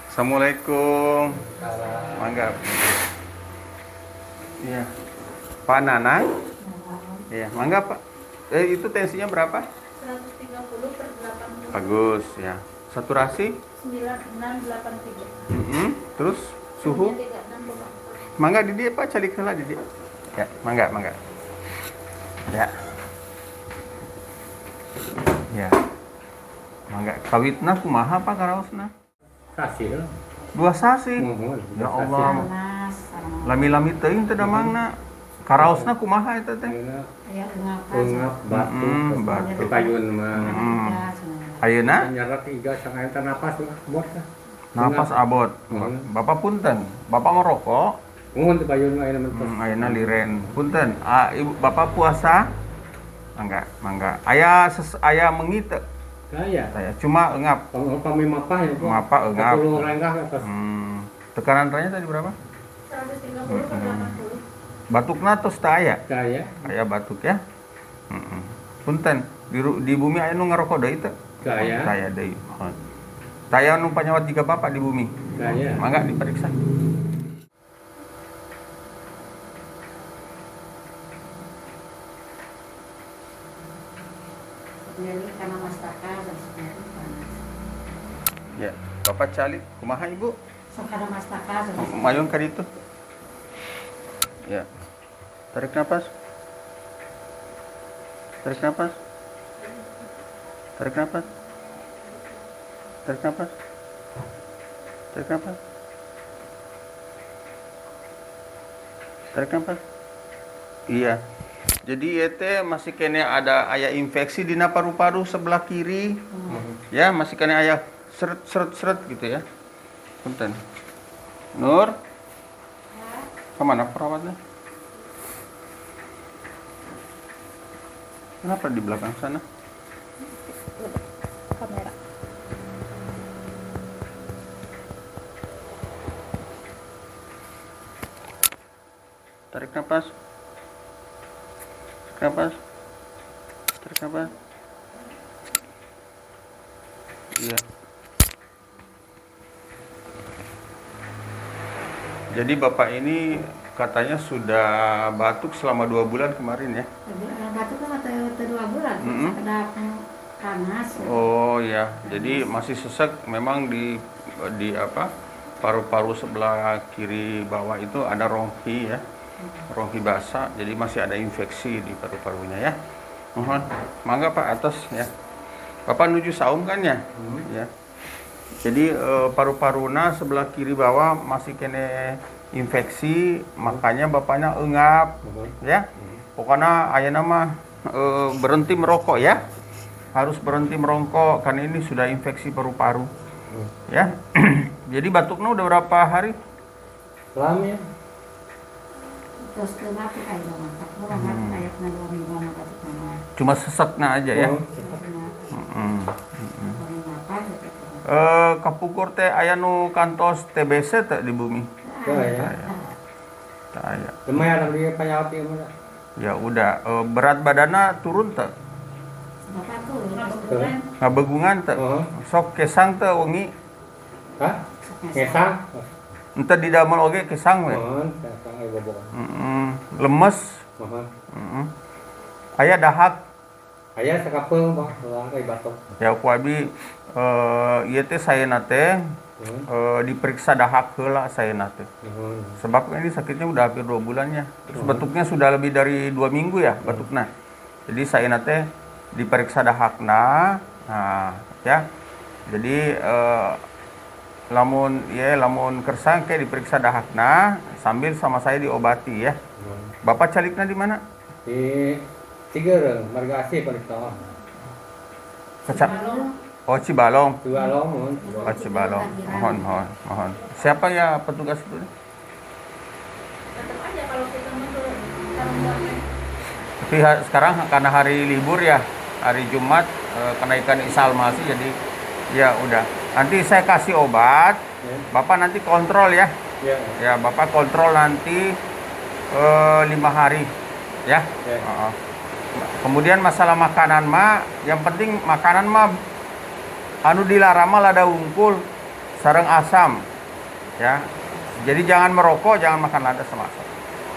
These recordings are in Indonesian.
Assalamualaikum. Mangga. Iya. Pak Nanang? Iya, mangga Pak. Itu tensinya berapa? 130/80. Bagus ya. Saturasi? 9683. Terus suhu? 36,4. Mangga di dia Pak, calik heula di dia. Ya, mangga. Ya. Ya. Mangga kawitna kumaha Pak karaosna? Kasih. 2 sasi. Ya Allah. Lami-lami teuing teh damangna. Karaosna kumaha eta teh? Ya, Ungap batu. Batu. Payun mah. Ayeuna Nyarat 3 sangat napas buat lah. napas abot. Bapak punten. Bapak ngerokok. Mun teh payun mah aya mentos. Ayeuna liren. Punten. Ibu Bapak puasa? Mangga. Aya mengi teu? Kaya. Saya cuma engap. Pami mapah ya. Mapa engap. 40 renggah ke atas. Tekanan darahnya tadi berapa? 130/80. Batukna tos teu aya? Kaya. Aya batuk ya. Punten. Di bumi aya nu ngarokok deui teu? Kaya. Saya deui. Saya nu panyawat jiga Bapak di bumi. Kaya. Mangga diperiksa. Jadi karena masyarakat dan sebagainya panas. Ya, Bapak calik kumaha Ibu? Karena masyarakat dan Mayun ka ditu. Ya. Tarik napas. Tarik napas. Tarik napas. Tarik napas. Tarik napas. Tarik napas. Iya. Jadi teh masih kene ada aya infeksi di paru-paru sebelah kiri. Ya, masih kene aya seret gitu ya. Punten. Nur. Kemana perawatnya? Kenapa di belakang sana? kamera. Tarik nafas. Tarik nafas. Tarik nafas. Iya. Jadi Bapak ini katanya sudah batuk selama 2 bulan kemarin ya? Batuk kan atau 2 bulan, sekedar panas. Oh ya, jadi masih sesek memang di apa? Paru-paru sebelah kiri bawah itu ada rongki ya. Rongki basah, jadi masih ada infeksi di paru-parunya ya. Mohon, mangga Pak atas ya. Bapak nuju saum kan ya? Ya. Jadi paru-paruna sebelah kiri bawah masih kene infeksi, makanya bapaknya engap, ya. Pokoknya ayeuna mah berhenti merokok ya. Harus berhenti merokok karena ini sudah infeksi paru-paru. Ya. Jadi batuknya udah berapa hari? Lama ya. Terus ke batuk aja masak. Kayak 2 minggu batuk nama. Cuma sesekna aja ya. Kapukur teh aya nu kantos TBC teh di bumi. Kaya. Aya. Lumayan dia penyawat ieu mah. Ya udah, berat badanna turun teh. Bapak tuh Ngabegungan teh. Sok kesang teh wengi. Hah? Ngesang? Ente didamel oge kesang we. Mohon, kesang aya bobogan. Lemes. Mohon. Aya dahak. Aya sakapeung Bang, ulang kayak batuk. Ya ku abi ieu teh sayeuna teh diperiksa dahak heula sayeuna teh. Sebab ini sakitnya udah hampir 2 bulannya. Terus batuknya sudah lebih dari 2 minggu ya batuknya. Jadi sayeuna teh diperiksa dahakna. Nah, ya. Jadi lamun kersang ke diperiksa dahakna sambil sama saya diobati ya. Bapak calikna di mana? Di Cigereung, Marga Asih paling tawah. Oh Cibalong. Cibalong mohon. Oh Cibalong. Mohon. Siapa ya petugas itu? tetap aja kalau kita menurut Tapi sekarang karena hari libur ya, hari Jumat kenaikan isal masih jadi ya udah. Nanti saya kasih obat. Bapak nanti kontrol ya. Ya, Bapak kontrol nanti 5 hari ya. Kemudian masalah makanan mah, yang penting makanan mah anu dilarang mah lada unggul. sareng asam. Ya. Jadi jangan merokok, jangan makan lada sama asam.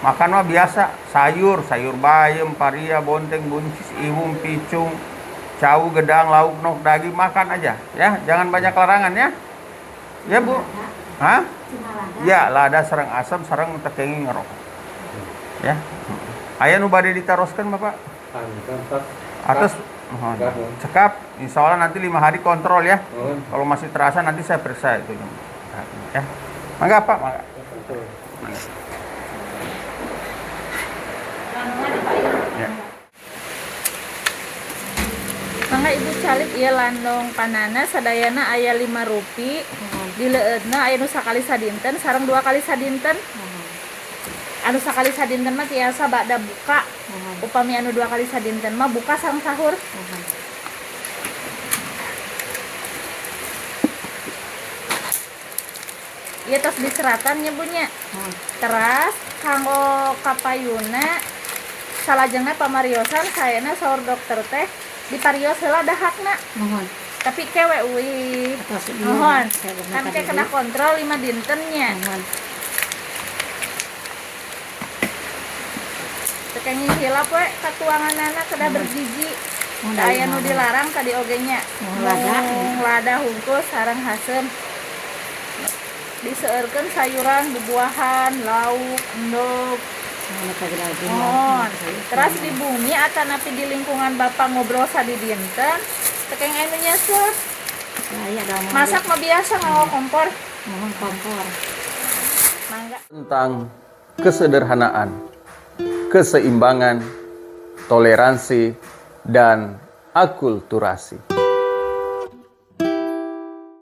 Makan mah biasa, sayur bayam, paria, bonteng, buncis, iwung, picung, cau, gedang, lauk, nok, daging, makan aja. Ya, jangan banyak larangan ya. Ya Bu. Hah? Cuma lada. Ya, lada sareng asam, sareng tekenging ngerokok. Ya. Aya nu bade ditaroskeun Bapak. Atas mohon. Cekap, insya Allah nanti 5 hari kontrol ya. Kalau masih terasa nanti saya periksa itu. Ya. Mangga Pak, mangga. Ya. Mangga Ibu calit ieu landong panana sadayana aya 5 rupi. Di leueutna aya nu sakali sadinten sareng 2 kali sadinten. Anu sakali sadinten mah tiasa bada buka. Upami anu 2 kali sadinten mah buka sareng sahur. Ieu tos diseratan nya bunya. Teras kanggo kapayuna salajengna pamariosan saena saur dokter teh diparios heula dahakna. Mohon. Tapi kewe euy. Atas ieu. Mohon. Saya bener Kan tadi. teh kena kontrol 5 dintennya. Mohon. Tekenging hilap we katuanganana kedah bergiji. Mohon Da aya dari nu mana? dilarang tadi oge nya. Mohon lada. Lada hungkus sareng haseum. Diseueurkeun sayuran, bubuahan, lauk, endog. Mohon tadi lagi. Mohon. Teras di bumi atanapi di lingkungan Bapak ngobrol sadi dinten. Tekeng anu nyesut. Saya ada mohon. Masak mah biasa ngawa kompor. Mohon kompor. Mangga. Tentang kesederhanaan, keseimbangan, toleransi, dan akulturasi.